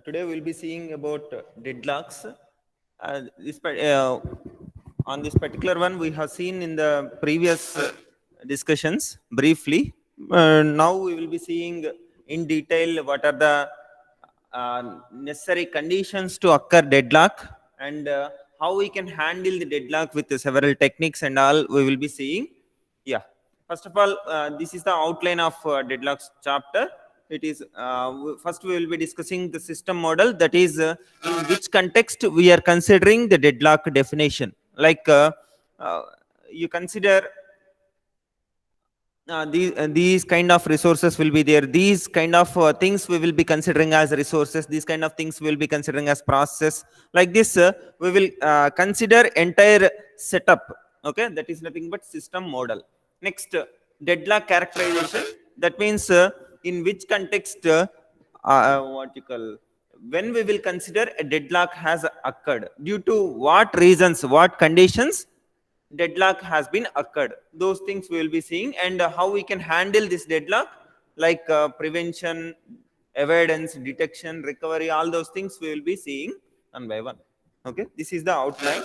Today we'll be seeing about deadlocks. On this particular one, we have seen in the previous discussions briefly. Now we will be seeing in detail what are the necessary conditions to occur deadlock, and how we can handle the deadlock with several techniques and all we will be seeing. Yeah. First of all, this is the outline of deadlocks chapter. It is first we will be discussing the system model, that is in which context we are considering the deadlock definition. Like you consider these kind of resources will be there, these kind of things we will be considering as resources, these kind of things we will be considering as process. Like this we will consider entire setup. Okay, that is nothing but system model. Next, deadlock characterization, that means in which context what you call, when we will consider a deadlock has occurred, due to what reasons, what conditions deadlock has been occurred, those things we will be seeing, and how we can handle this deadlock, like prevention, avoidance, detection, recovery, all those things we will be seeing one by one. Okay, this is the outline.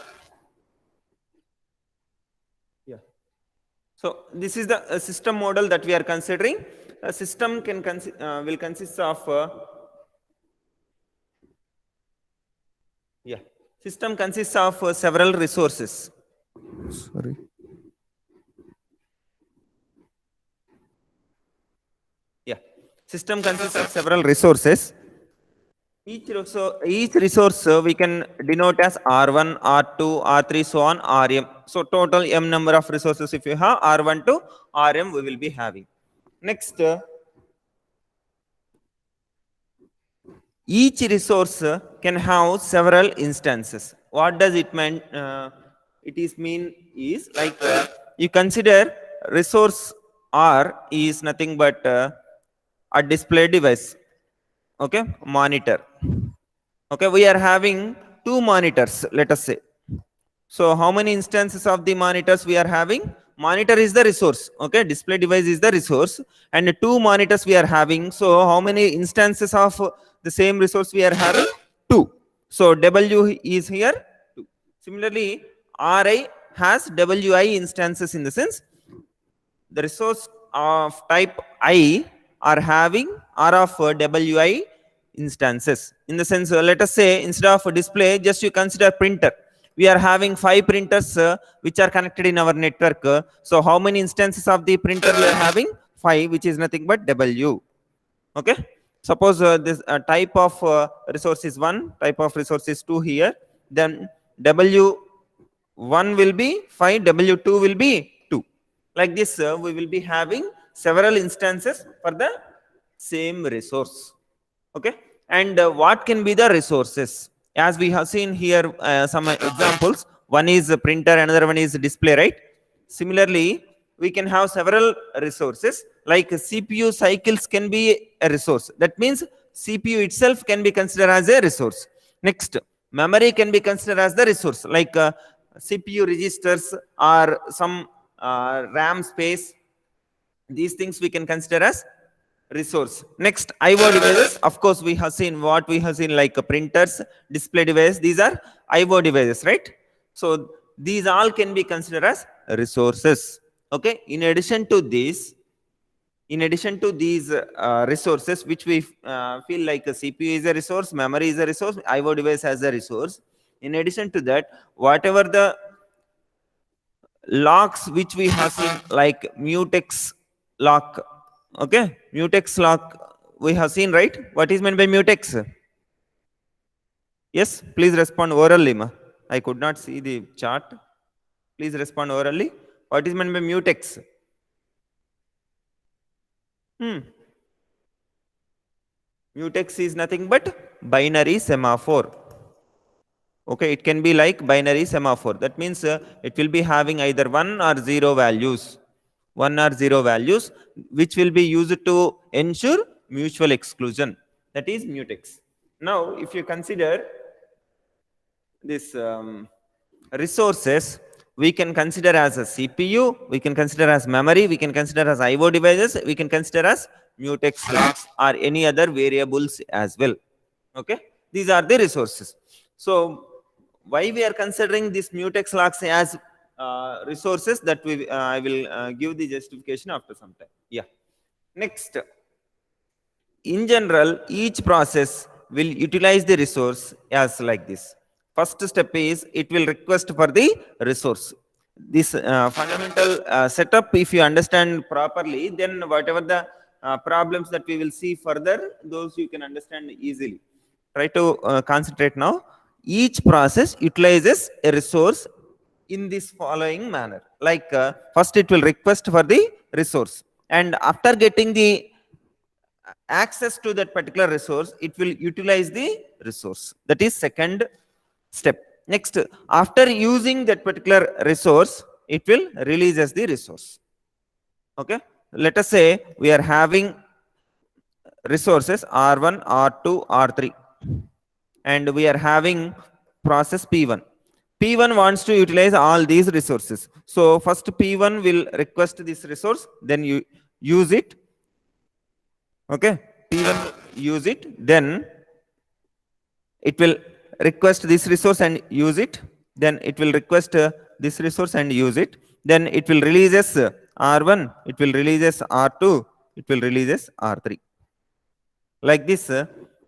Yeah. So this is the system model that we are considering. A system can will consist of system consists of several resources. Sorry. Yeah, system consists of several resources. Each resource we can denote as R1, R2, R3, so on, Rm. So total m number of resources if you have, R1 to Rm we will be having. Next, each resource can have several instances. What does it mean? Mean is like you consider resource R is nothing but a display device. Okay, monitor. Okay, we are having two monitors, let us say. So how many instances of the monitors we are having? Monitor is the resource. Okay, display device is the resource, and two monitors we are having. So how many instances of the same resource we are having? Two. So W is here 2. Similarly, Ri has Wi instances, in the sense the resource of type I are having R of Wi instances. In the sense, let us say instead of display, just you consider printer. We are having 5 printers which are connected in our network. So how many instances of the printer we are having? 5, which is nothing but W. Okay. Suppose this type of resource is 1, type of resource is 2 here. Then W1 will be 5, W2 will be 2. Like this, we will be having several instances for the same resource. Okay. And what can be the resources? As we have seen here some examples, one is a printer, another one is a display, right? Similarly, we can have several resources, like CPU cycles can be a resource. That means CPU itself can be considered as a resource. Next, memory can be considered as the resource, like CPU registers or some RAM space. These things we can consider as resource. Next, IO devices. Of course, we have seen what we have seen, like printers, display device. These are IO devices, right? So these all can be considered as resources. Okay. In addition to these resources, which we feel like a CPU is a resource, memory is a resource, IO device as a resource. In addition to that, whatever the locks which we have seen, like mutex lock. Okay, mutex lock we have seen, right? What is meant by mutex? Yes, please respond orally. I could not see the chart. Please respond orally. What is meant by mutex? Mutex is nothing but binary semaphore. Okay, it can be like binary semaphore. That means it will be having either 1 or 0 values. 1 or 0 values, which will be used to ensure mutual exclusion. That is mutex. Now, if you consider this resources, we can consider as a CPU, we can consider as memory, we can consider as IO devices, we can consider as mutex locks or any other variables as well. Okay. These are the resources. So why we are considering this mutex locks as resources, that we I will give the justification after some time. Yeah. Next, in general, each process will utilize the resource as like this. First step is it will request for the resource. This fundamental setup, if you understand properly, then whatever the problems that we will see further, those you can understand easily. Try to concentrate now. Each process utilizes a resource in this following manner. Like first it will request for the resource, and after getting the access to that particular resource, it will utilize the resource. That is second step. Next, after using that particular resource, it will release as the resource. Okay. Let us say we are having resources R1, R2, R3, and we are having process P1. P1 wants to utilize all these resources. So first P1 will request this resource, then you use it. Okay, P1 use it, then it will request this resource and use it, then it will request this resource and use it, then it will release as R1, it will release as R2, it will release as R3. Like this,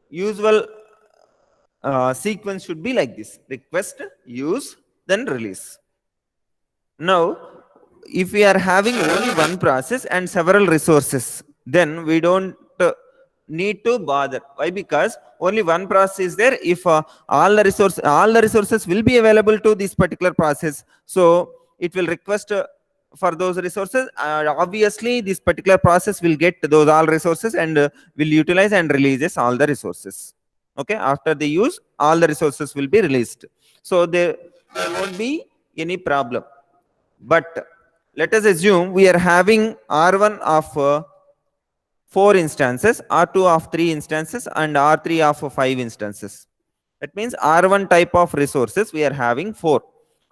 usual sequence should be like this: request, use, then release. Now, if we are having only one process and several resources, then we don't need to bother. Why? Because only one process is there. If all the resources will be available to this particular process, so it will request for those resources. Obviously, this particular process will get those all resources and will utilize and releases all the resources. Okay, after the use, all the resources will be released. So there won't be any problem. But let us assume we are having R1 of 4 instances, R2 of 3 instances, and R3 of 5 instances. That means R1 type of resources we are having 4.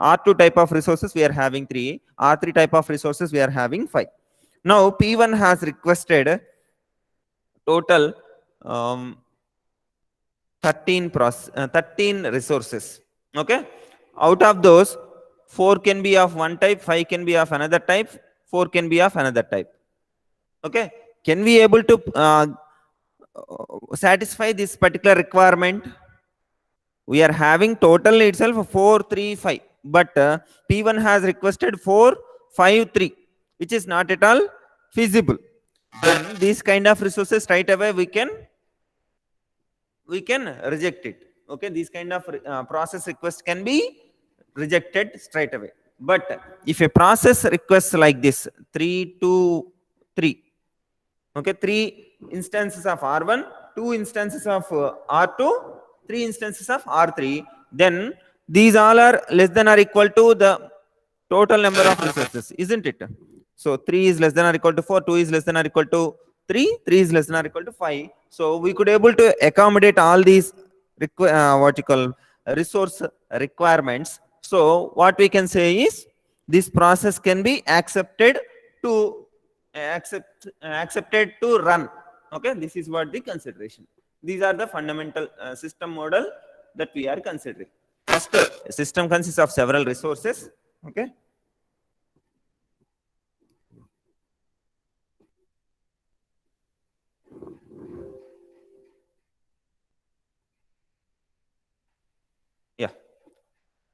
R2 type of resources we are having 3. R3 type of resources we are having 5. Now P1 has requested total 13 resources. Okay. Out of those, 4 can be of one type, 5 can be of another type, 4 can be of another type. Okay. Can we able to satisfy this particular requirement? We are having total itself 4, 3, 5, but P1 has requested 4, 5, 3, which is not at all feasible. Then these kind of resources straight away we can reject it. Okay, these kind of process request can be rejected straight away. But if a process requests like this 3, 2, 3, okay, 3 instances of R1, 2 instances of R2, 3 instances of R3, then these all are less than or equal to the total number of resources, isn't it? So 3 is less than or equal to 4, 2 is less than or equal to 3, 3 is less than or equal to 5. So we could able to accommodate all these resource requirements. So what we can say is this process can be accepted to run. Okay, this is what the consideration. These are the fundamental system model that we are considering. First, a system consists of several resources. Okay. Yeah.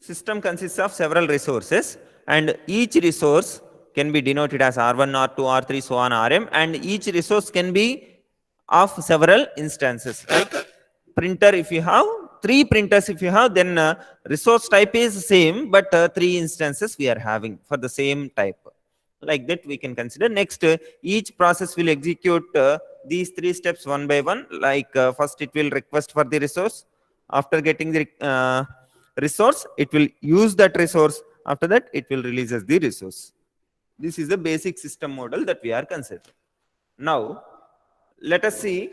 System consists of several resources, and each resource can be denoted as R1, R2, R3, so on, Rm, and each resource can be of several instances. Like printer, if you have 3 printers, if you have, then resource type is same, but 3 instances we are having for the same type. Like that we can consider. Next, each process will execute these 3 steps one by one. Like first it will request for the resource. After getting the resource, it will use that resource. After that, it will release as the resource. This is the basic system model that we are considering. Now, let us see,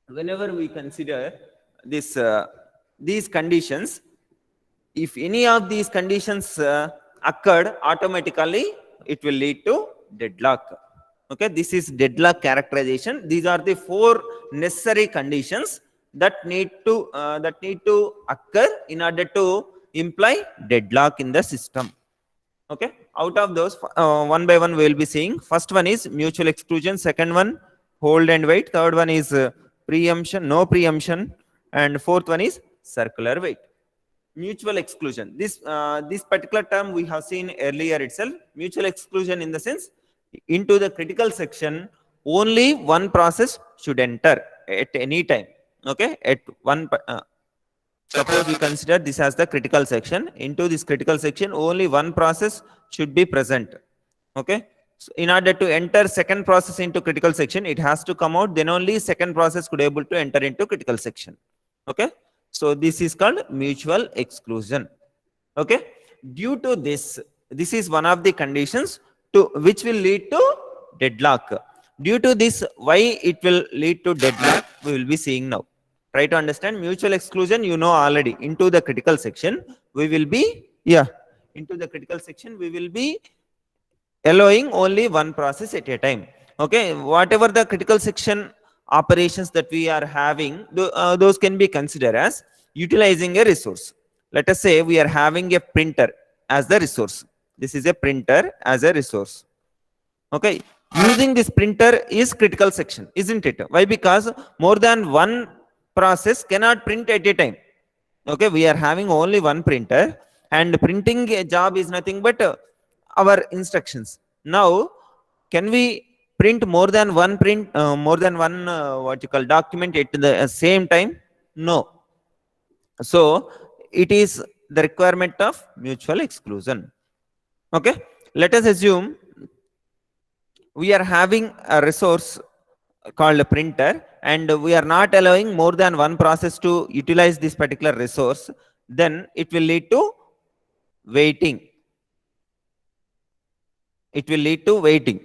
whenever we consider this these conditions, if any of these conditions occurred, automatically it will lead to deadlock. Okay, this is deadlock characterization. These are the 4 necessary conditions. that need to occur in order to imply deadlock in the system. Okay, out of those, one by one we will be seeing. First one is mutual exclusion, second one hold and wait, third one is preemption, no preemption, and fourth one is circular wait. Mutual exclusion, this particular term we have seen earlier itself. Mutual exclusion in the sense, into the critical section only one process should enter at any time. Okay, at one suppose we consider this as the critical section. Into this critical section only one process should be present. Okay, so in order to enter second process into critical section, it has to come out, then only second process could able to enter into critical section. Okay, so this is called mutual exclusion. Okay, due to this is one of the conditions to which will lead to deadlock. Due to this, why it will lead to deadlock, we will be seeing now. Try to understand. Mutual exclusion, you know already. Into the critical section we will be into the critical section we will be allowing only one process at a time. Okay, whatever the critical section operations that we are having, those can be considered as utilizing a resource. Let us say we are having a printer as the resource. This is a printer as a resource. Okay, using this printer is critical section, isn't it? Why? Because more than one process cannot print at a time. Okay, we are having only one printer, and printing a job is nothing but our instructions. Now, can we print more than one what you call document at the same time? No. So it is the requirement of mutual exclusion. Okay, let us assume we are having a resource called a printer, and we are not allowing more than one process to utilize this particular resource. Then it will lead to waiting. It will lead to waiting.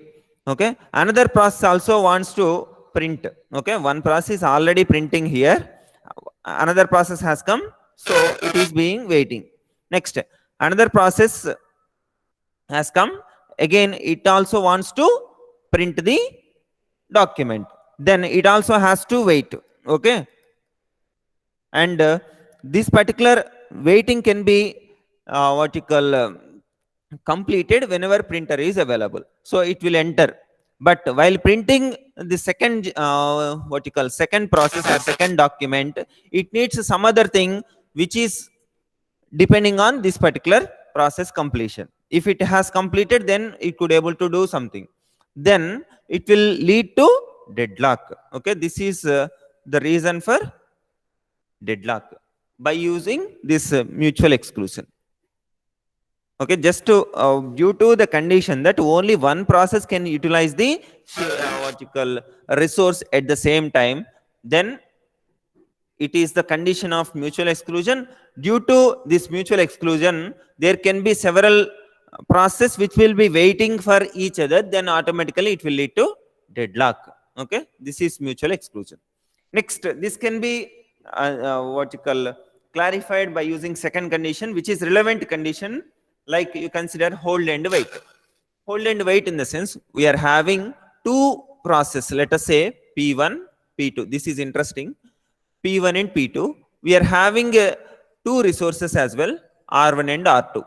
Okay, another process also wants to print. Okay, one process is already printing here, another process has come, so it is being waiting. Next, another process has come, again it also wants to print the document, then it also has to wait. Okay, and this particular waiting can be what you call completed whenever printer is available, so it will enter. But while printing the second what you call second process or second document, it needs some other thing which is depending on this particular process completion. If it has completed, then it could able to do something, then it will lead to deadlock. Okay, this is the reason for deadlock by using this mutual exclusion. Okay, just to due to the condition that only one process can utilize the what you call resource at the same time, then it is the condition of mutual exclusion. Due to this mutual exclusion, there can be several process which will be waiting for each other, then automatically it will lead to deadlock. Okay, this is mutual exclusion. Next, this can be what you call clarified by using second condition, which is relevant condition. Like you consider hold and wait. Hold and wait in the sense, we are having two processes, let us say P1, P2. This is interesting. P1 and P2. We are having two resources as well, R1 and R2.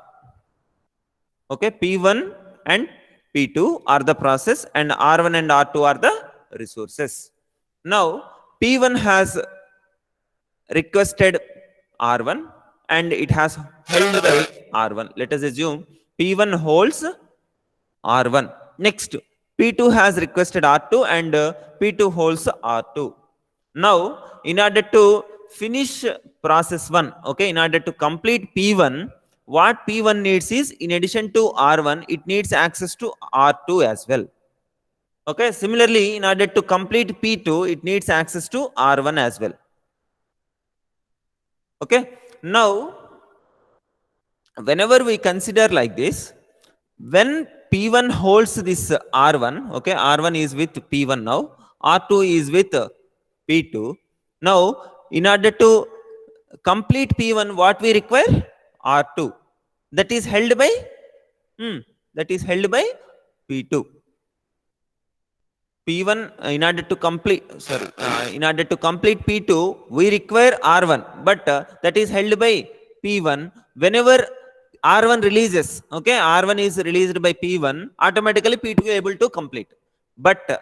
Okay, P1 and P2 are the process, and R1 and R2 are the resources. Now, P1 has requested R1 and it has held by R1. Let us assume P1 holds R1. Next, P2 has requested R2 and P2 holds R2. Now, in order to finish process 1, okay, in order to complete P1, what P1 needs is, in addition to R1, it needs access to R2 as well. Okay, similarly, in order to complete P2, it needs access to R1 as well. Okay, now, whenever we consider like this, when P1 holds this R1, okay, R1 is with P1 now, R2 is with P2. Now, in order to complete P1, what we require? R2. That is held by P2. P1 in order to complete, in order to complete P2, we require R1, but that is held by P1. Whenever R1 releases, okay, R1 is released by P1, automatically P2 is able to complete. But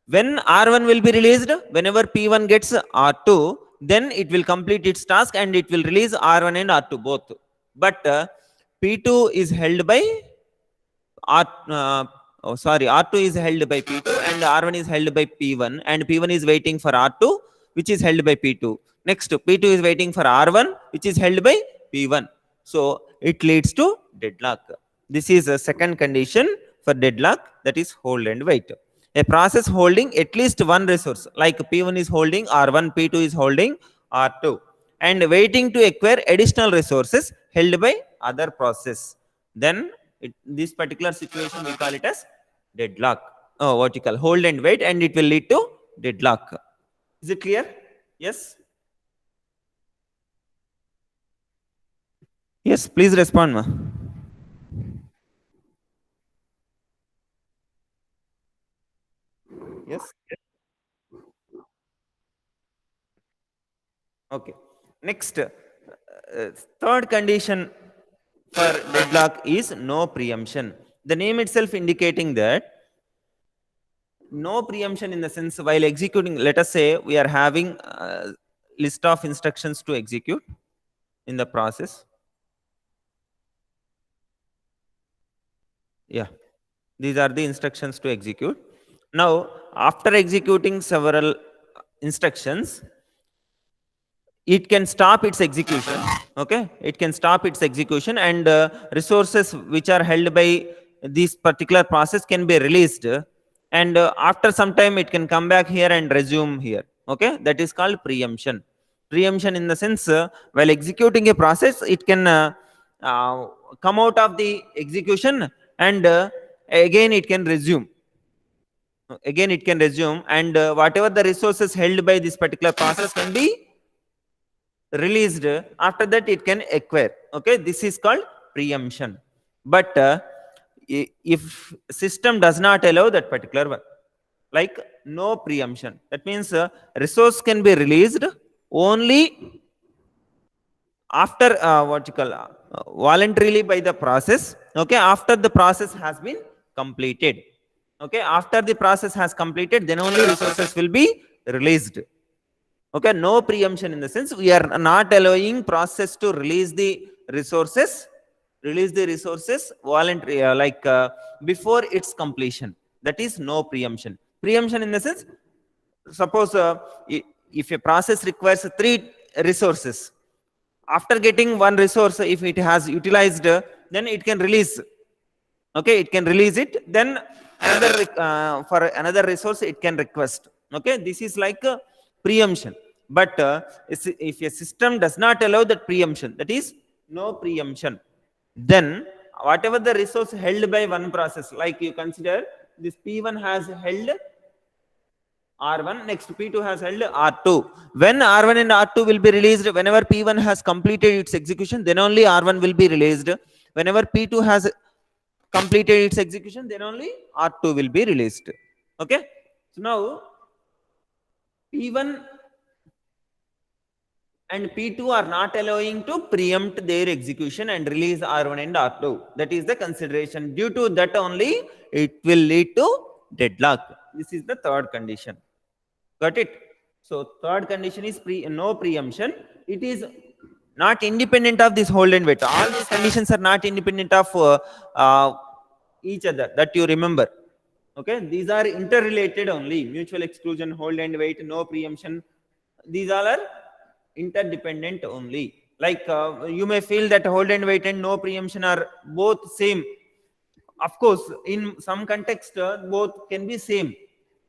when R1 will be released, whenever P1 gets R2, then it will complete its task and it will release R1 and R2 both. But P2 is held by R2 is held by P2 and R1 is held by P1, and P1 is waiting for R2, which is held by P2. Next, P2 is waiting for R1, which is held by P1. So it leads to deadlock. This is a second condition for deadlock, that is hold and wait. A process holding at least one resource, like P1 is holding R1, P2 is holding R2, and waiting to acquire additional resources held by other process, then this particular situation we call it as deadlock. Oh, what you call hold and wait, and it will lead to deadlock. Is it clear? Yes. Yes, please respond, ma. Yes. Okay. Next, third condition for deadlock is no preemption. The name itself indicating that no preemption, in the sense while executing, let us say we are having a list of instructions to execute in the process. Yeah, these are the instructions to execute. Now, after executing several instructions, it can stop its execution. Okay, it can stop its execution, and resources which are held by this particular process can be released, and after some time it can come back here and resume here. Okay, that is called preemption. Preemption in the sense, while executing a process, it can uh, come out of the execution, and again it can resume. Again it can resume, and whatever the resources held by this particular process can be released. After that it can acquire. Okay, this is called preemption. But if system does not allow that particular one, like no preemption, that means resource can be released only after what you call voluntarily by the process. Okay, after the process has been completed. Okay, after the process has completed, then only resources will be released. Okay, no preemption in the sense we are not allowing process to release the resources voluntary, before its completion. That is no preemption. Preemption in the sense, suppose if a process requires 3 resources, after getting one resource, if it has utilized, then it can release. Okay, it can release it, then another for another resource it can request. Okay, this is like a preemption. But if a system does not allow that preemption, that is no preemption, then whatever the resource held by one process, like you consider this P1 has held R1, next P2 has held R2. When R1 and R2 will be released, whenever P1 has completed its execution, then only R1 will be released. Whenever P2 has completed its execution, then only R2 will be released. Okay, so now P1 and P2 are not allowing to preempt their execution and release R1 and R2. That is the consideration. Due to that only, it will lead to deadlock. This is the third condition. Got it? So third condition is no preemption. It is not independent of this hold and wait. All these conditions are not independent of each other, that you remember. Okay, these are interrelated only. Mutual exclusion, hold and wait, no preemption, these all are interdependent only. Like you may feel that hold and wait and no preemption are both same. Of course, in some context, both can be same.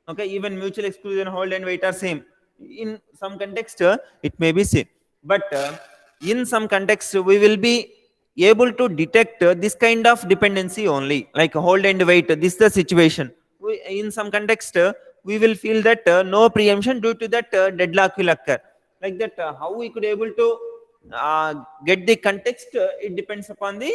Okay, even mutual exclusion, hold and wait are same. In some context, it may be same. But in some context, we will be able to detect this kind of dependency only, like hold and wait. This is the situation. In some context, we will feel that no preemption, due to that deadlock will occur. Like that, how we could able to get the context, it depends upon the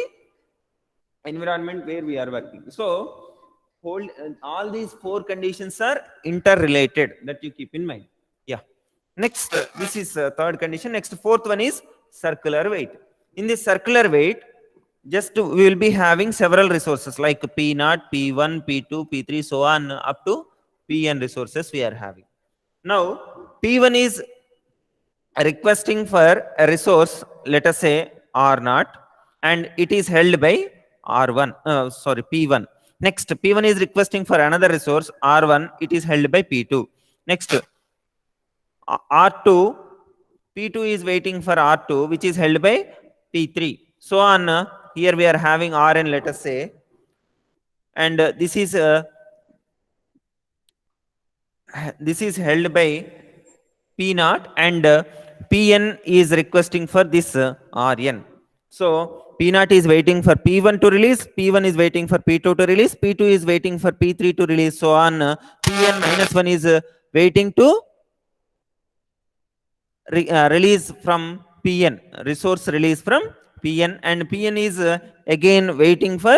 environment where we are working. So all these four conditions are interrelated, that you keep in mind. Yeah. Next, this is third condition. Next, fourth one is circular weight. In this circular weight, just we will be having several resources like P0, P1, P2, P3, so on up to Pn resources we are having. Now, P1 is requesting for a resource, let us say R0, and it is held by R1, P1. Next, P1 is requesting for another resource R1, it is held by P2. Next, R2, P2 is waiting for R2, which is held by P3. So on, here we are having Rn, let us say, and this is held by P0, and Pn is requesting for this Rn. So P0 is waiting for P1 to release, P1 is waiting for P2 to release, P2 is waiting for P3 to release, so on. Pn minus 1 is waiting to release from Pn, resource release from Pn, and Pn is again waiting for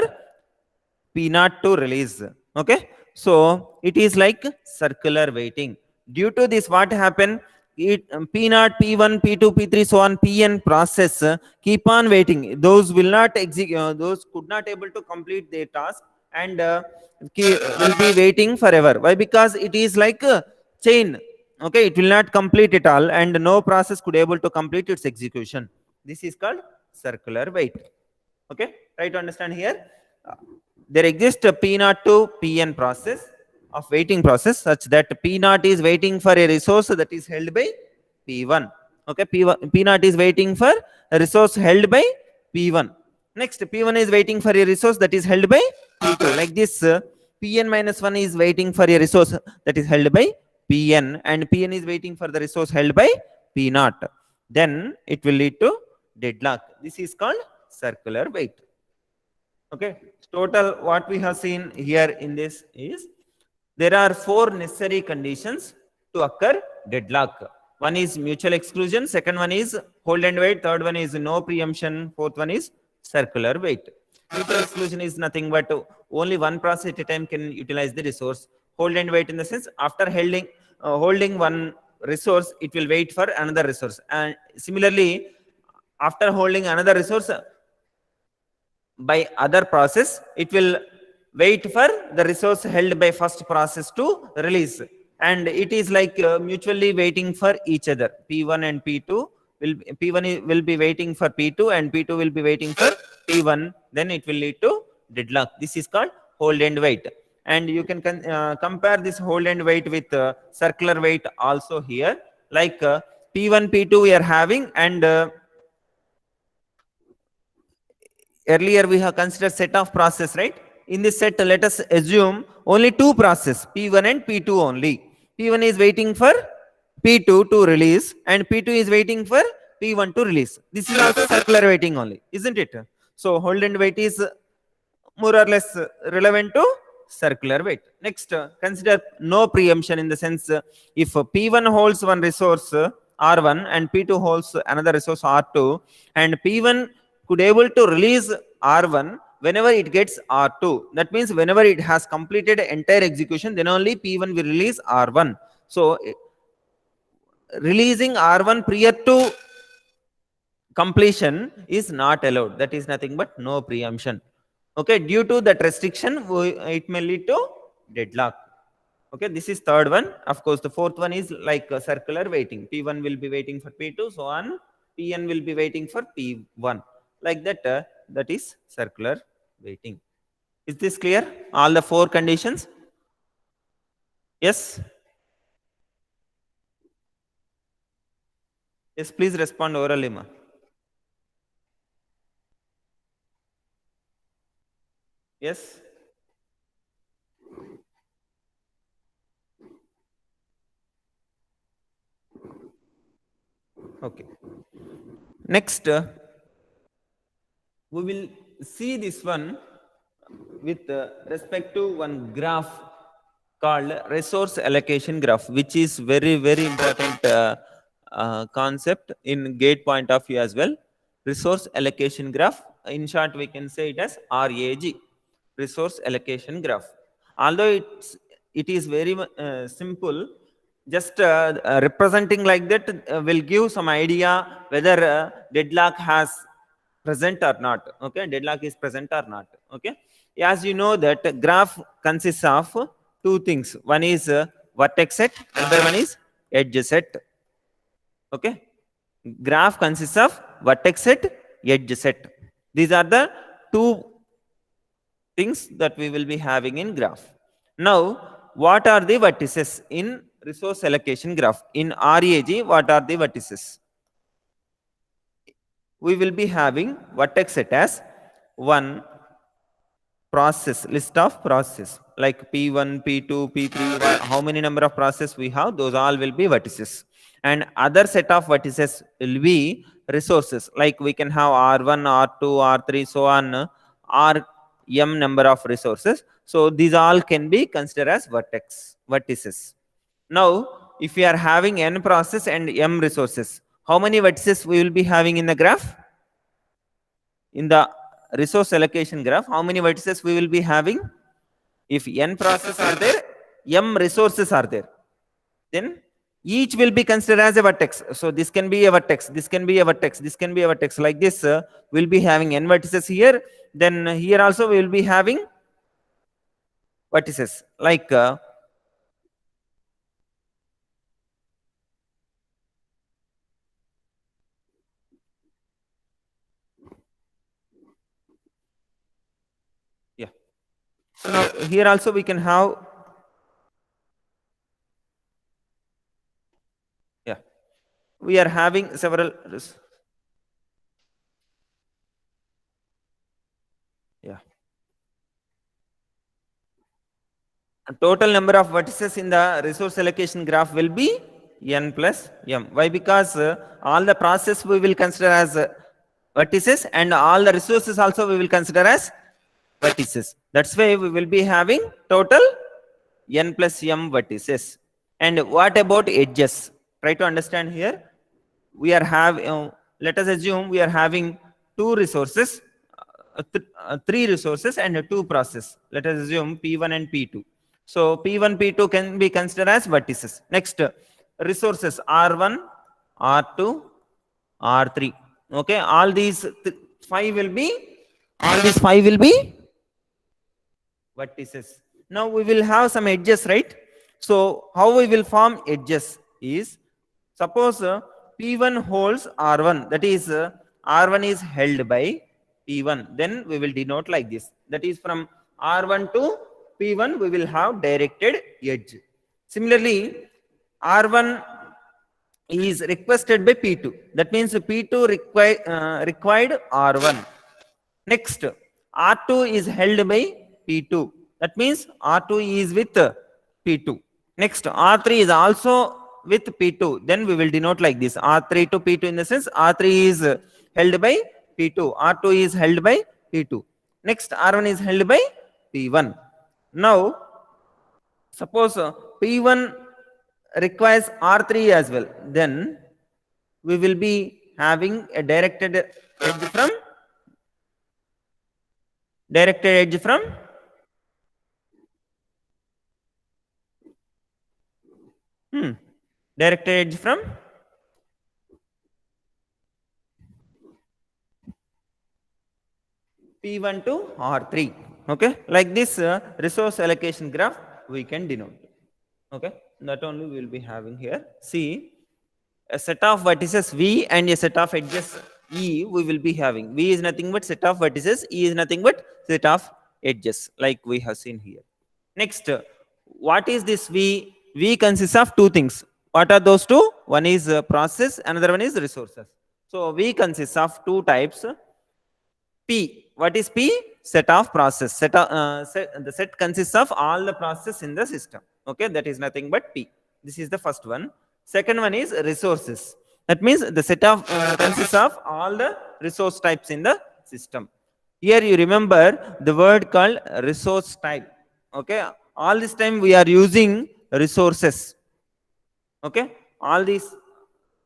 P0 to release. Okay, so it is like circular waiting. Due to this, what happened? P0, P1, P2, P3, so on, Pn process keep on waiting. Those will not execute, those could not able to complete their task, and will be waiting forever. Why? Because it is like a chain. Okay, it will not complete it all, and no process could able to complete its execution. This is called circular wait. Okay, try to understand here. There exists a P0 to Pn process of waiting process, such that P0 is waiting for a resource that is held by P1. Okay, P0 is waiting for a resource held by P1. Next, P1 is waiting for a resource that is held by P2. Like this, Pn minus 1 is waiting for a resource that is held by Pn, and Pn is waiting for the resource held by P0. Then it will lead to deadlock. This is called circular wait. Okay, total what we have seen here in this is there are four necessary conditions to occur deadlock. One is mutual exclusion, second one is hold and wait, third one is no preemption, fourth one is circular wait. Mutual exclusion is nothing but only one process at a time can utilize the resource. Hold and wait in the sense, after holding one resource, it will wait for another resource, and similarly after holding another resource by other process, it will wait for the resource held by first process to release, and it is like mutually waiting for each other. P1 and P2 P1 will be waiting for P2, and P2 will be waiting for P1. Then it will lead to deadlock. This is called hold and wait, and you can compare this hold and wait with circular wait also here. Like P1 P2 we are having, and earlier we have considered set of process, right? In this set, let us assume only two process, P1 and P2 only. P1 is waiting for P2 to release, and P2 is waiting for P1 to release. This is also circular waiting only, isn't it? So hold and wait is more or less relevant to circular wait. Next, consider no preemption in the sense, if P1 holds one resource R1 and P2 holds another resource R2, and P1 could able to release R1 whenever it gets R2. That means whenever it has completed entire execution, then only P1 will release R1. So releasing R1 prior to completion is not allowed. That is nothing but no preemption. Okay, due to that restriction, it may lead to deadlock. Okay, this is third one. Of course, the fourth one is like circular waiting. P1 will be waiting for P2, so on. Pn will be waiting for P1. Like that, that is circular waiting. Is this clear? All the four conditions? Yes? Yes, please respond orally, ma. Yes? Okay. Next, we will see this one with respect to one graph called resource allocation graph, which is very, very important concept in GATE point of view as well. Resource allocation graph, in short we can say it as RAG, resource allocation graph. Although it is very simple, just representing like that will give some idea whether deadlock has present or not. Okay, deadlock is present or not. Okay, as you know that graph consists of two things. One is vertex set, another one is edge set. Okay, graph consists of vertex set, edge set. These are the two things that we will be having in graph. Now, what are the vertices in resource allocation graph? In RAG, what are the vertices? We will be having vertex set as one process, list of process like P1, P2, P3, how many number of process we have, those all will be vertices. And other set of vertices will be resources, like we can have R1, R2, R3, so on, R m number of resources. So these all can be considered as vertices. Now, if we are having n process and m resources, how many vertices we will be having in the graph? In the resource allocation graph, how many vertices we will be having? If n processes are there, m resources are there, then each will be considered as a vertex. So this can be a vertex, this can be a vertex, this can be a vertex. Like this, we'll be having n vertices here. Then here also we will be having vertices. Like yeah. So now here also we can have, yeah, we are having several. Yeah. Total number of vertices in the resource allocation graph will be n plus m. Why? Because all the process we will consider as vertices, and all the resources also we will consider as vertices. That's why we will be having total n plus m vertices. And what about edges? Try to understand here. We are having, let us assume we are having two resources, three resources and two process. Let us assume P1 and P2. So P1, P2 can be considered as vertices. Next, resources R1, R2, R3. Okay, all these five will be, all these five will be vertices. Now we will have some edges, right? So how we will form edges is, suppose P1 holds R1, that is R1 is held by P1, then we will denote like this. That is from R1 to P1 we will have directed edge. Similarly, R1 is requested by P2. That means P2 required R1. Next, R2 is held by P2. That means R2 is with P2. Next, R3 is also with P2. Then we will denote like this. R3 to P2, in the sense R3 is held by P2. R2 is held by P2. Next, R1 is held by P1. Now, suppose P1 requires R3 as well. Then we will be having a directed edge from directed edge from P1 to R3. Okay, like this resource allocation graph we can denote. Okay, that only we will be having here. See, a set of vertices V and a set of edges E we will be having. V is nothing but set of vertices, E is nothing but set of edges, like we have seen here. Next, what is this V? V consists of two things. What are those two? One is process, another one is resources. So V consists of two types. P. What is P? Set of process. The set consists of all the processes in the system. Okay, that is nothing but P. This is the first one. Second one is resources. That means the set of consists of all the resource types in the system. Here you remember the word called resource type. Okay, all this time we are using resources. Okay, all this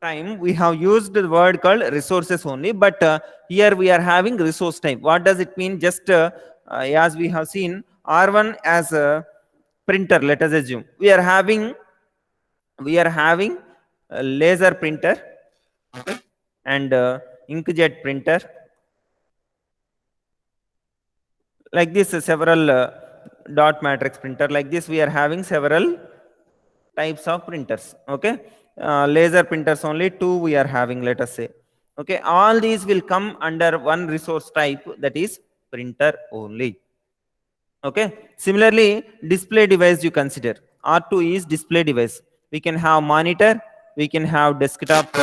time we have used the word called resources only, but here we are having resource type. What does it mean? Just as we have seen, R1 as printer, let us assume we are having a laser printer, okay, and inkjet printer, like this, several dot matrix printer, like this we are having several types of printers, okay. Laser printers only two we are having, let us say, okay. All these will come under one resource type, that is printer only, okay. Similarly, display device you consider, R2 is display device. We can have monitor, we can have desktop,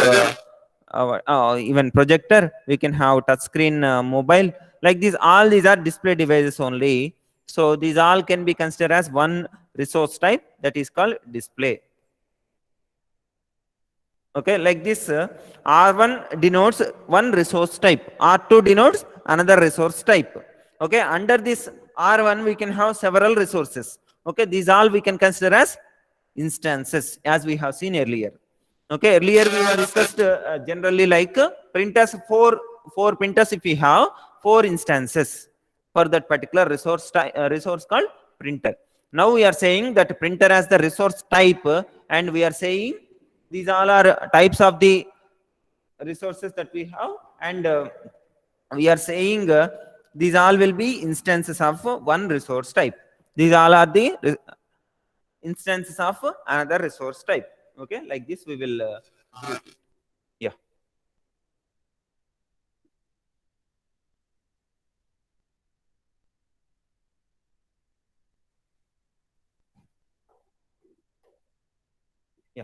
even projector, we can have touch screen, mobile, like this. All these are display devices only, so these all can be considered as one resource type, that is called display, okay. Like this, R1 denotes one resource type, R2 denotes another resource type, okay. Under this R1 we can have several resources, okay. These all we can consider as instances, as we have seen earlier, okay. Earlier we have discussed generally like printers, four printers, if we have four instances for that particular resource type, resource called printer. Now we are saying that printer as the resource type, and we are saying these all are types of the resources that we have, and we are saying these all will be instances of one resource type. These all are the instances of another resource type, okay. Like this we will group it. Yeah. Yeah.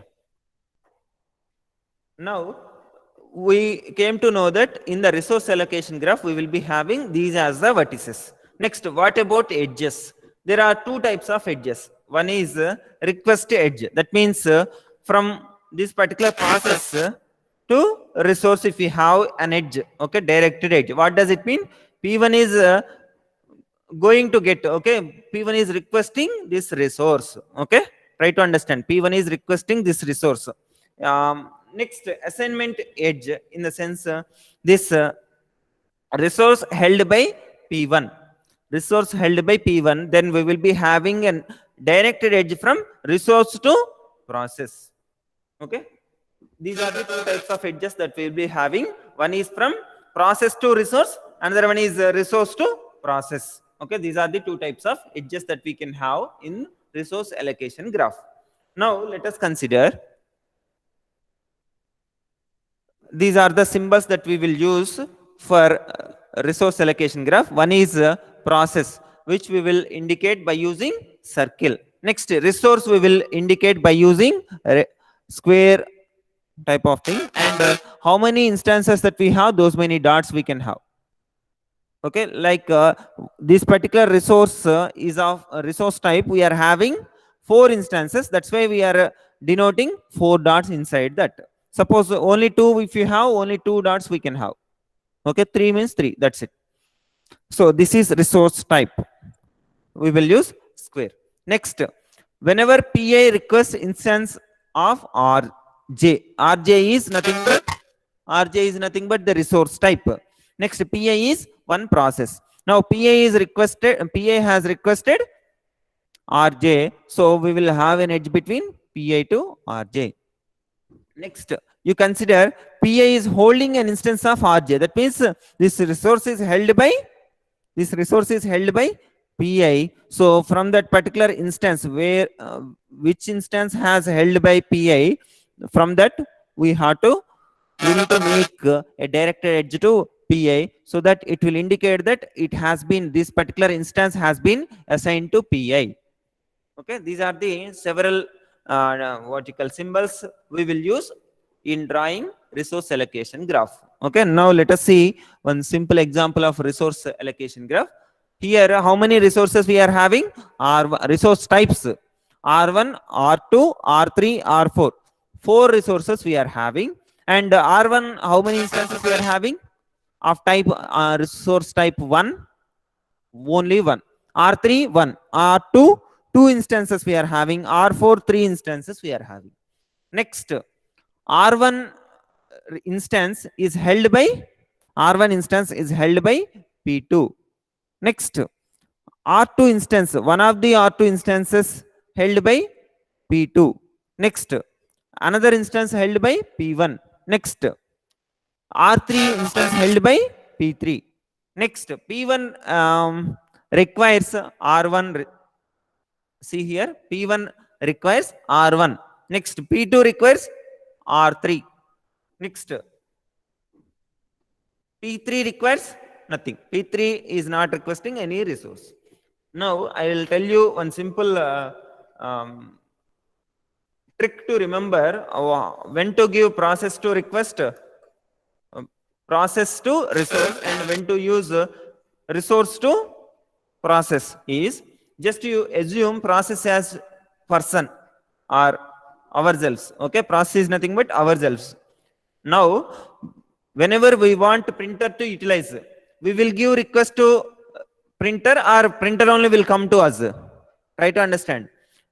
Now we came to know that in the resource allocation graph we will be having these as the vertices. Next, what about edges? There are two types of edges. One is request edge, that means from this particular process to resource, if we have an edge, okay, directed edge. What does it mean? P1 is going to get, okay, P1 is requesting this resource, okay. Try to understand, P1 is requesting this resource. Next, assignment edge, in the sense this resource held by P1, resource held by P1, then we will be having a directed edge from resource to process, okay. These are the two types of edges that we will be having. One is from process to resource, another one is resource to process, okay. These are the two types of edges that we can have in resource allocation graph. Now let us consider, these are the symbols that we will use for resource allocation graph. One is process, which we will indicate by using circle. Next, resource we will indicate by using square type of thing, and how many instances that we have, those many dots we can have, okay. Like this particular resource is of resource type, we are having four instances, that's why we are denoting four dots inside that. Suppose only two, if you have only two dots we can have, okay. Three means three, that's it. So this is resource type, we will use square. Next, whenever PI requests instance of RJ is nothing but the resource type. Next, PI is one process. Now PI has requested RJ, so we will have an edge between PI to RJ. Next, you consider PI is holding an instance of RJ, that means this resource is held by PI. So from that particular instance, where which instance has held by PI, from that we need to make a directed edge to PI, so that it will indicate that it has been, this particular instance has been assigned to PI, okay. These are the several vertical symbols we will use in drawing resource allocation graph, okay. Now let us see one simple example of resource allocation graph. Here, how many resources we are having? Resource types R1, R2, R3, R4. Four resources we are having. And R1, how many instances we are having? Of type resource type 1, only one. R3, 1. R2, 2 instances we are having. R4, 3 instances we are having. Next, R1 instance is held by P2. Next, R2 instance, one of the R2 instances held by P2. Next, another instance held by P1. Next, R3 instance held by P3. Next, P1 requires R1. See here, P1 requires R1. Next, P2 requires R3. Next, P3 requires nothing. P3 is not requesting any resource. Now, I will tell you one simple trick to remember when to give process to request, process to resource, and when to use resource to process is just you assume process as person or ourselves. Okay, process is nothing but ourselves. Now, whenever we want printer to utilize, we will give request to printer or printer only will come to us. Try to understand.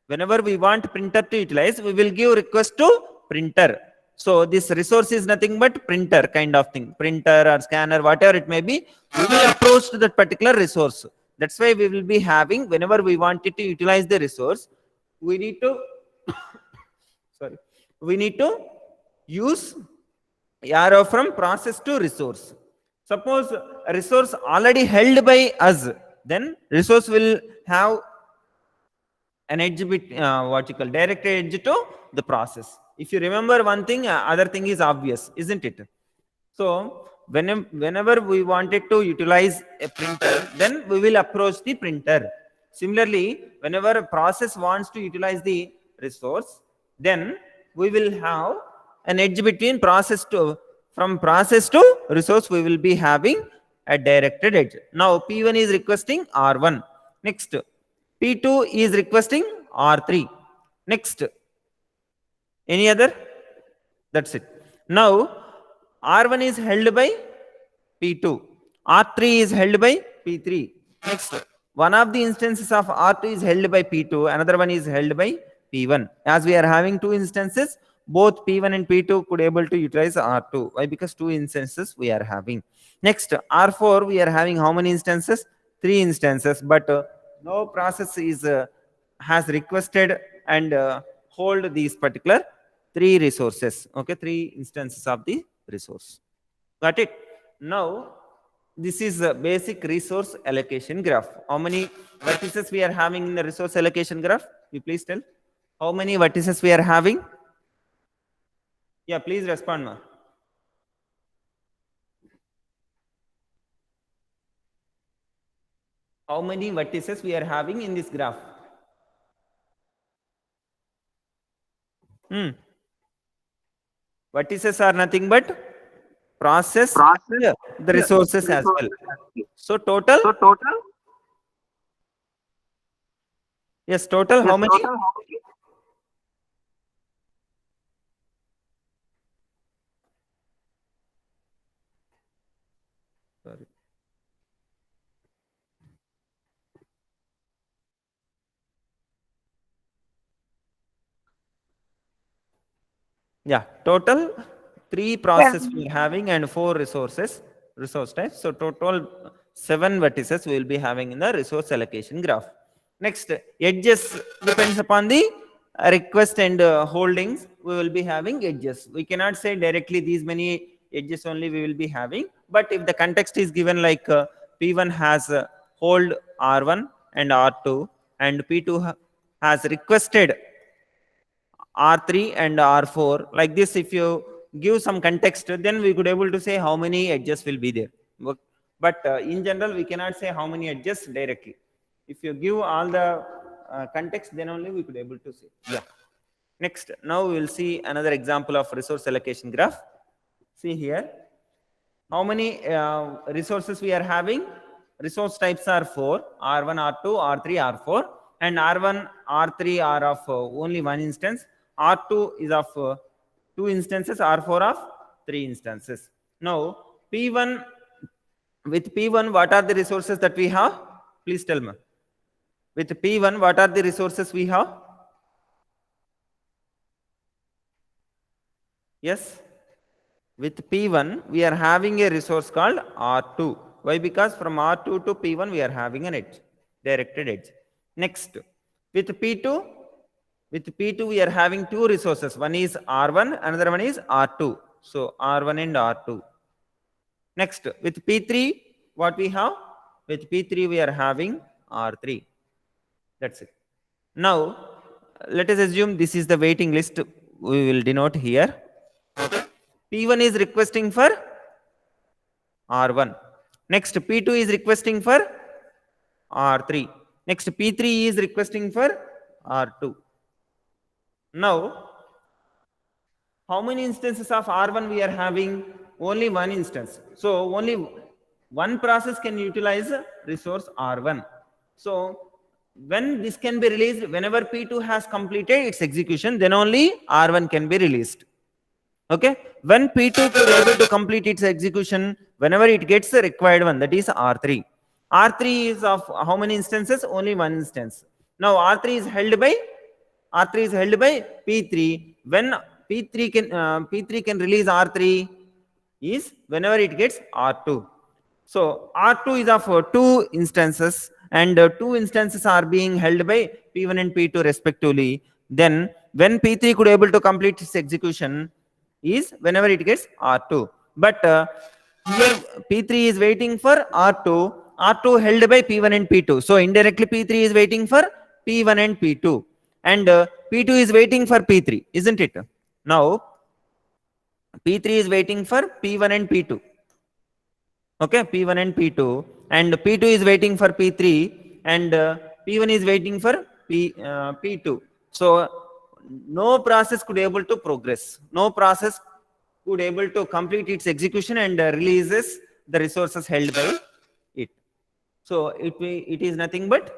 Whenever we want printer to utilize, we will give request to printer. So this resource is nothing but printer kind of thing. Printer or scanner, whatever it may be, we will approach to that particular resource. That's why we will be having, whenever we wanted to utilize the resource, we need to sorry, we need to use arrow from process to resource. Suppose a resource already held by us, then resource will have an edge bit, what you call direct edge to the process. If you remember one thing, other thing is obvious, isn't it? So whenever we wanted to utilize a printer, then we will approach the printer. Similarly, whenever a process wants to utilize the resource, then we will have an edge between process to, from process to resource, we will be having a directed edge. Now P1 is requesting R1. Next, P2 is requesting R3. Next, any other? That's it. Now R1 is held by P2. R3 is held by P3. Next, one of the instances of R2 is held by P2, another one is held by P1. As we are having two instances, both P1 and P2 could able to utilize R2. Why? Because two instances we are having. Next, R4, we are having how many instances? Three instances, but no process is has requested and hold these particular three resources. Okay, three instances of the resource. Got it? Now, this is a basic resource allocation graph. How many vertices we are having in the resource allocation graph? You please tell. How many vertices we are having? Yeah, please respond, ma. How many vertices we are having in this graph? Vertices are nothing but process the resources as well. So total? Yes, total how many? Sorry. Yeah, total 3 processes we are having and 4 resource types. So total 7 vertices we will be having in the resource allocation graph. Next, edges depends upon the request and holdings. We will be having edges. We cannot say directly these many edges only we will be having. But if the context is given like P1 has hold R1 and R2 and P2 has requested R3 and R4, like this, if you give some context, then we could able to say how many edges will be there. But in general, we cannot say how many edges directly. If you give all the context, then only we could able to say. Yeah. Next, now we will see another example of resource allocation graph. See here, how many resources we are having? Resource types are 4, R1, R2, R3, R4, and R1, R3 are of only one instance. R2 is of 2 instances, R4 of 3 instances. Now, P1, with P1, what are the resources that we have? Please tell me. With P1, what are the resources we have? Yes? With P1, we are having a resource called R2. Why? Because from R2 to P1, we are having an edge, directed edge. Next, with P2, With P2, we are having two resources. One is R1, another one is R2. So R1 and R2. Next, with P3, what we have? With P3, we are having R3. That's it. Now, let us assume this is the waiting list we will denote here. P1 is requesting for R1. Next, P2 is requesting for R3. Next, P3 is requesting for R2. Now, how many instances of R1 we are having? Only one instance. So, only one process can utilize resource R1. So, when this can be released, whenever P2 has completed its execution, then only R1 can be released. Okay, when P2 is able to complete its execution, whenever it gets the required one, that is R3. R3 is of how many instances? Only one instance. Now R3 is held by P3. When P3 can release R3 is whenever it gets R2. So R2 is of two instances, and two instances are being held by P1 and P2 respectively. Then when P3 could able to complete its execution is whenever it gets R2. But here P3 is waiting for R2. R2 held by P1 and P2. So indirectly P3 is waiting for P1 and P2. And P2 is waiting for P3, isn't it? Now P3 is waiting for P1 and P2. Okay, P1 and P2. And P2 is waiting for P3. And P1 is waiting for P2. So no process could able to progress. No process could able to complete its execution and releases the resources held by it. So it is nothing but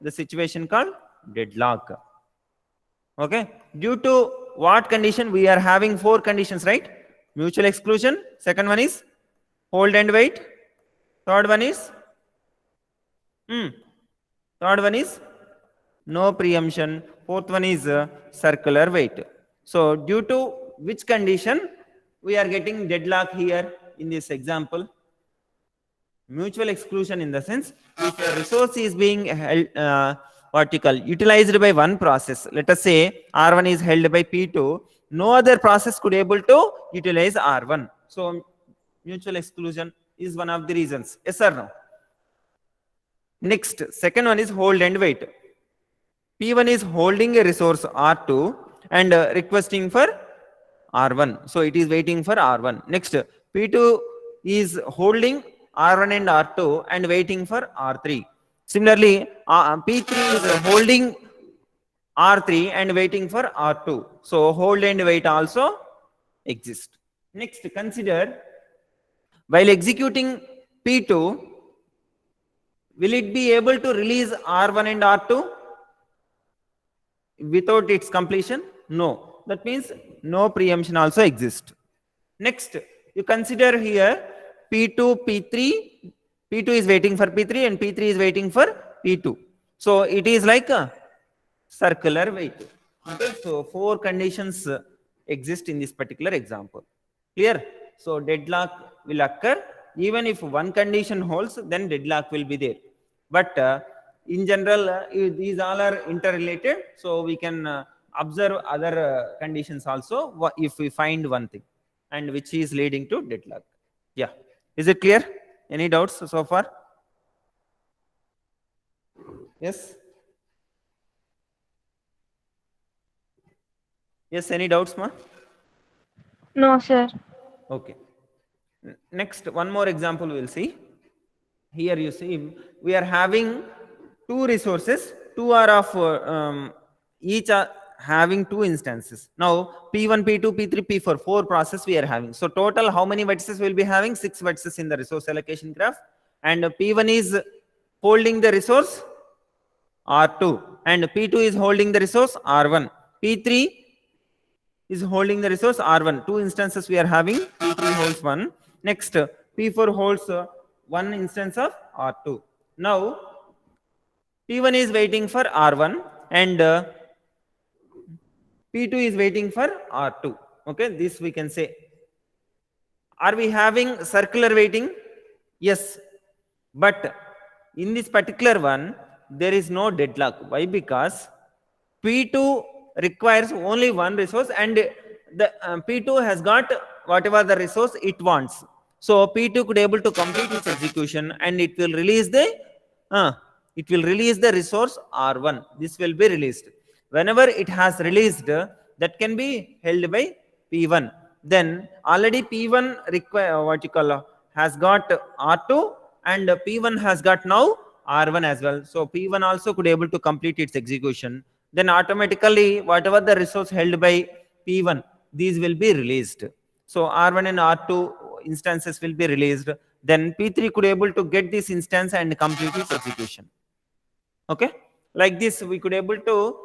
the situation called deadlock. Okay, due to what condition? We are having four conditions, right? Mutual exclusion. Second one is hold and wait. Third one is no preemption. Fourth one is circular wait. So due to which condition we are getting deadlock here in this example? Mutual exclusion, in the sense if a resource is being held, utilized by one process. Let us say R1 is held by P2. No other process could able to utilize R1. So mutual exclusion is one of the reasons. Yes or no? Next, second one is hold and wait. P1 is holding a resource R2 and requesting for R1. So it is waiting for R1. Next, P2 is holding R1 and R2 and waiting for R3. Similarly, P3 is holding R3 and waiting for R2. So hold and wait also exist. Next, consider while executing P2, will it be able to release R1 and R2 without its completion? No. That means no preemption also exists. Next, you consider here P2, P3. P2 is waiting for P3 and P3 is waiting for P2. So it is like a circular wait. Okay? So four conditions exist in this particular example. Clear? So deadlock will occur. Even if one condition holds, then deadlock will be there. But in general, these all are interrelated. So we can observe other conditions also if we find one thing, and which is leading to deadlock. Yeah. Is it clear? Any doubts so far? Yes? Yes, any doubts, ma? No, sir. Okay. Next, one more example we will see. Here you see, we are having two resources. Two are of each are having two instances. Now, P1, P2, P3, P4, four process we are having. So total, how many vertices will be having? 6 vertices in the resource allocation graph. And P1 is holding the resource R2, and P2 is holding the resource R1. P3 is holding the resource R1. Two instances we are having. P3 holds one. Next, P4 holds one instance of R2. Now, P1 is waiting for R1 and P2 is waiting for R2. Okay, this we can say. Are we having circular waiting? Yes. But in this particular one, there is no deadlock. Why? Because P2 requires only one resource, and the P2 has got whatever the resource it wants. So P2 could able to complete its execution, and uh, it will release the resource R1. This will be released. Whenever it has released, that can be held by P1. Then already P1 require what you call has got R2, and P1 has got now R1 as well. So P1 also could able to complete its execution. Then automatically whatever the resource held by P1, these will be released. So R1 and R2 instances will be released. Then P3 could able to get this instance and complete its execution. Okay, like this we could able to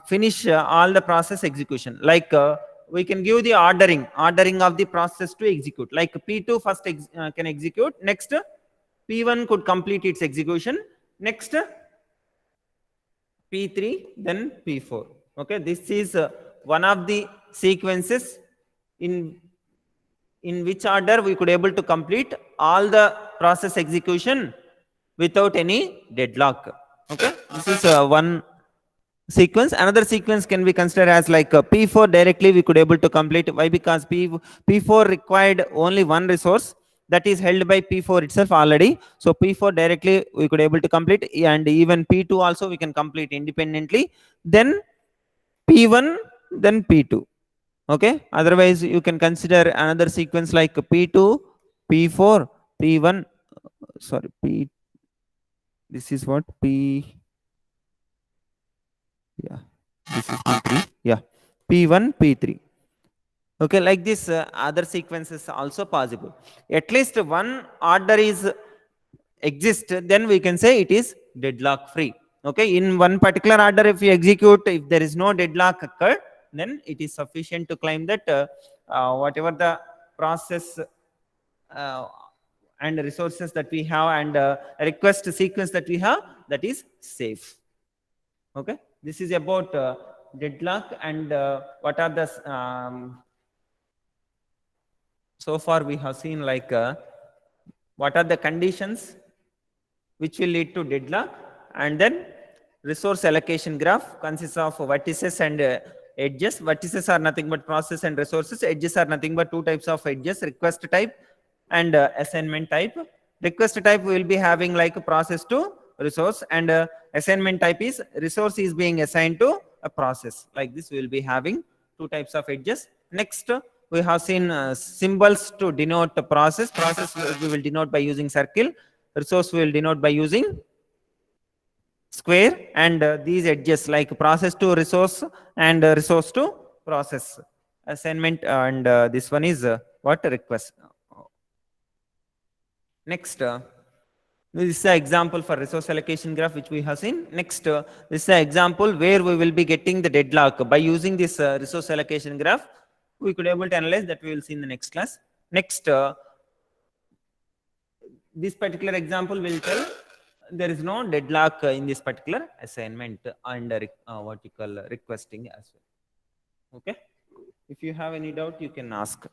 finish all the process execution. Like we can give the ordering of the process to execute. Like P2 first can execute, next P1 could complete its execution, next P3, then P4. Okay, this is one of the sequences in which order we could able to complete all the process execution without any deadlock. Okay, this is one sequence. Another sequence can be considered as like P4 directly we could able to complete. Why? Because P4 required only one resource that is held by P4 itself already. So P4 directly we could able to complete, and even P2 also we can complete independently. Then P1, then P2. Okay, otherwise you can consider another sequence like P2, P4, P1. Sorry, P. This is what P. Yeah, this is P3. Yeah, P1, P3. Okay, like this other sequences also possible. At least one order is exist, then we can say it is deadlock free. Okay, in one particular order if you execute, if there is no deadlock occurred, then it is sufficient to claim that whatever the process and resources that we have and request sequence that we have, that is safe. Okay, this is about deadlock and what are the so far we have seen like what are the conditions which will lead to deadlock, and then resource allocation graph consists of vertices and edges. Vertices are nothing but process and resources. Edges are nothing but two types of edges: request type and assignment type. Request type will be having like process to resource, and assignment type is resource is being assigned to a process. Like this we will be having two types of edges. Next we have seen symbols to denote the process. Process we will denote by using circle. Resource we will denote by using square, and these edges like process to resource and resource to process. Assignment and this one is what request. Next this is an example for resource allocation graph which we have seen. Next this is an example where we will be getting the deadlock by using this resource allocation graph. We could able to analyze that. We will see in the next class. Next this particular example will tell there is no deadlock in this particular assignment and what you call requesting as well. Okay, if you have any doubt you can ask.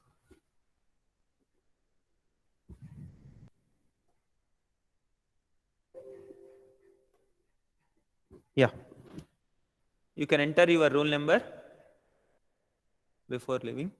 Yeah, you can enter your roll number before leaving.